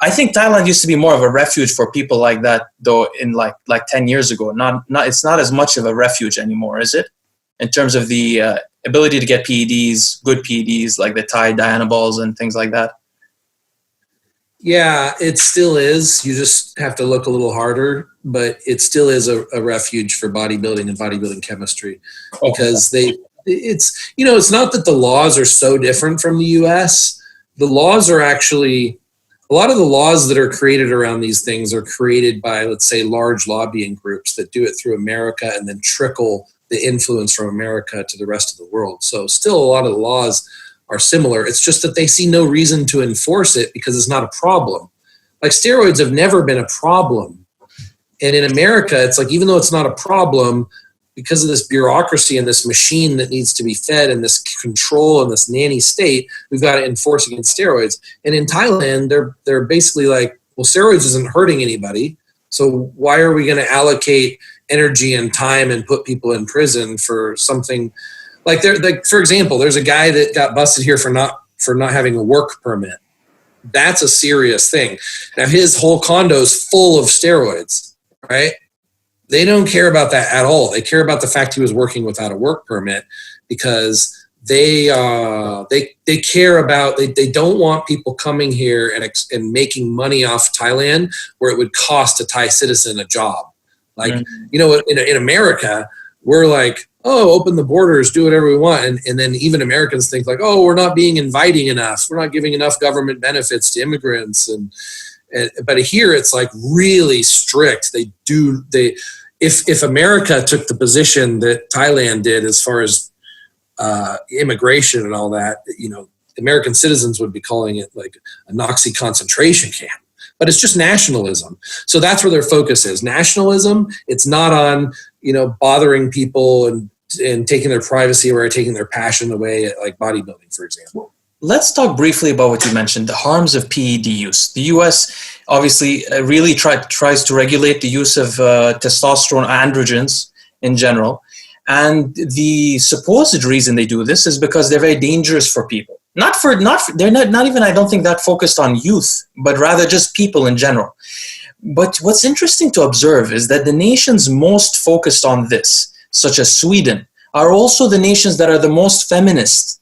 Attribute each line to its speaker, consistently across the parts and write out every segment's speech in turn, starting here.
Speaker 1: I think Thailand used to be more of a refuge for people like that, though, in like 10 years ago. It's not as much of a refuge anymore, is it? In terms of the ability to get PEDs, good PEDs, like the Thai Diana balls and things like that.
Speaker 2: Yeah, it still is. You just have to look a little harder, but it still is a refuge for bodybuilding and bodybuilding chemistry, because it's not that the laws are so different from the US. The laws are actually, a lot of the laws that are created around these things are created by, let's say, large lobbying groups that do it through America and then trickle the influence from America to the rest of the world. So still a lot of the laws are similar. It's just that they see no reason to enforce it because it's not a problem. Like steroids have never been a problem. And in America, it's like, even though it's not a problem, because of this bureaucracy and this machine that needs to be fed and this control and this nanny state, we've got to enforce against steroids. And in Thailand, they're basically like, well, steroids isn't hurting anybody, so why are we going to allocate energy and time and put people in prison for something like for example, there's a guy that got busted here for not having a work permit. That's a serious thing. Now his whole condo is full of steroids, right? They don't care about that at all. They care about the fact he was working without a work permit, because they care about, they don't want people coming here and making money off Thailand where it would cost a Thai citizen a job. Like, in America, we're like, oh, open the borders, do whatever we want. And then even Americans think like, oh, we're not being inviting enough. We're not giving enough government benefits to immigrants. But here it's like really strict. If America took the position that Thailand did as far as immigration and all that, American citizens would be calling it like a Nazi concentration camp. But it's just nationalism. So that's where their focus is. Nationalism. It's not on, bothering people and taking their privacy away or taking their passion away, like bodybuilding, for example.
Speaker 1: Let's talk briefly about what you mentioned, the harms of PED use. The US obviously really tries to regulate the use of testosterone, androgens in general. And the supposed reason they do this is because they're very dangerous for people. They're not even, I don't think, that focused on youth, but rather just people in general. But what's interesting to observe is that the nations most focused on this, such as Sweden, are also the nations that are the most feminist.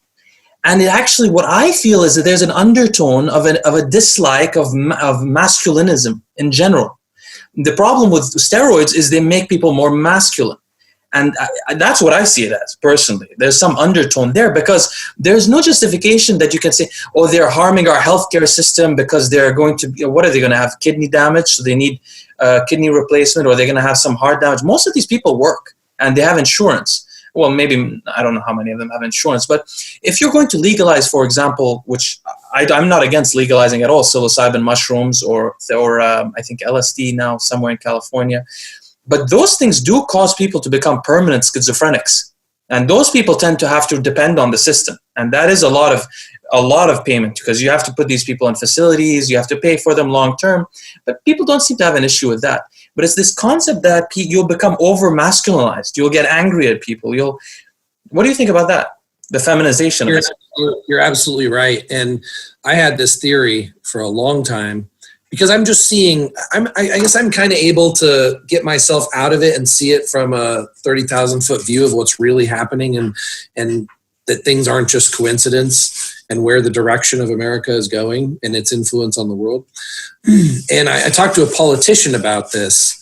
Speaker 1: And actually, what I feel is that there's an undertone of a dislike of masculinism in general. The problem with steroids is they make people more masculine. And that's what I see it as, personally. There's some undertone there, because there's no justification that you can say, oh, they're harming our healthcare system because they're going to, what are they going to have, kidney damage? So they need kidney replacement, or they're going to have some heart damage. Most of these people work and they have insurance. Well, maybe, I don't know how many of them have insurance, but if you're going to legalize, for example, which I'm not against legalizing at all, psilocybin mushrooms or I think LSD now somewhere in California, but those things do cause people to become permanent schizophrenics. And those people tend to have to depend on the system. And that is a lot of payment, because you have to put these people in facilities, you have to pay for them long term. But people don't seem to have an issue with that. But it's this concept that you'll become over masculinized. You'll get angry at people. What do you think about that? The feminization of it.
Speaker 2: You're absolutely right. And I had this theory for a long time, because I'm just seeing, I guess I'm kind of able to get myself out of it and see it from a 30,000 foot view of what's really happening, and that things aren't just coincidence, and where the direction of America is going and its influence on the world. And I talked to a politician about this,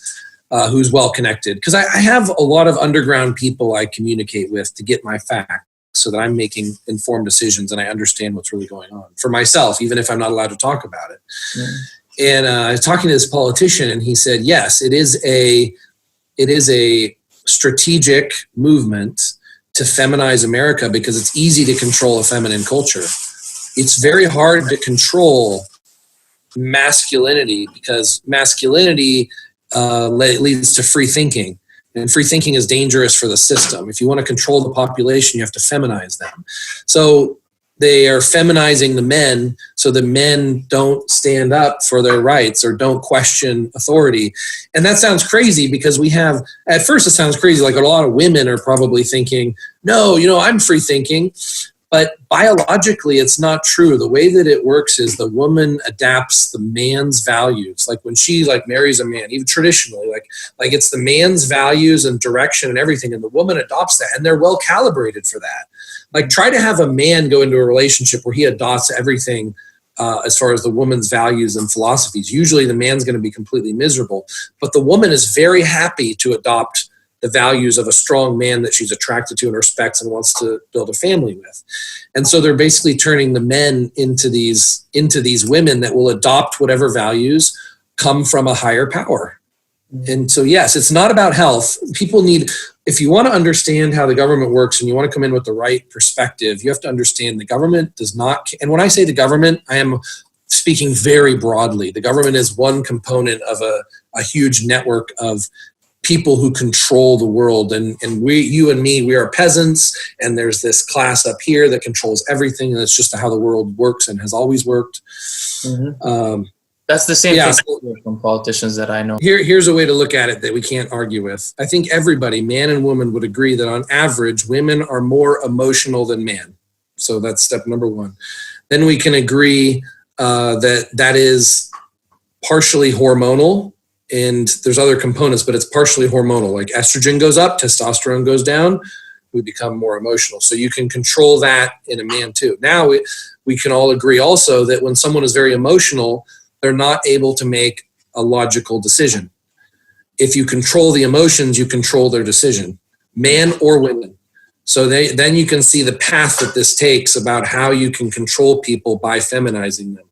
Speaker 2: who's well connected, because I have a lot of underground people I communicate with to get my facts, so that I'm making informed decisions and I understand what's really going on for myself, even if I'm not allowed to talk about it. Yeah. And I was talking to this politician, and he said, yes, it is a strategic movement to feminize America, because it's easy to control a feminine culture. It's very hard to control masculinity, because masculinity leads to free thinking. And free thinking is dangerous for the system. If you want to control the population, you have to feminize them. So they are feminizing the men, so the men don't stand up for their rights or don't question authority. And that sounds crazy, because at first it sounds crazy, like a lot of women are probably thinking, no, I'm free thinking. But biologically, it's not true. The way that it works is the woman adapts the man's values. Like when she like marries a man, even traditionally, like it's the man's values and direction and everything, and the woman adopts that, and they're well calibrated for that. Like try to have a man go into a relationship where he adopts everything as far as the woman's values and philosophies. Usually the man's going to be completely miserable, but the woman is very happy to adopt the values of a strong man that she's attracted to and respects and wants to build a family with. And so they're basically turning the men into these women that will adopt whatever values come from a higher power. And so, yes, it's not about health. People need, if you want to understand how the government works and you want to come in with the right perspective, you have to understand the government does not, and when I say the government, I am speaking very broadly. The government is one component of a huge network of people who control the world, and you and me, we are peasants, and there's this class up here that controls everything, and it's just how the world works and has always worked.
Speaker 1: That's the same thing from politicians that I know.
Speaker 2: Here's a way to look at it that we can't argue with. I think everybody, man and woman, would agree that on average, women are more emotional than man. So that's step number one. Then we can agree that is partially hormonal. And there's other components, but it's partially hormonal. Like estrogen goes up, testosterone goes down, we become more emotional. So you can control that in a man too. Now we can all agree also that when someone is very emotional, they're not able to make a logical decision. If you control the emotions, you control their decision, man or women. So then you can see the path that this takes about how you can control people by feminizing them.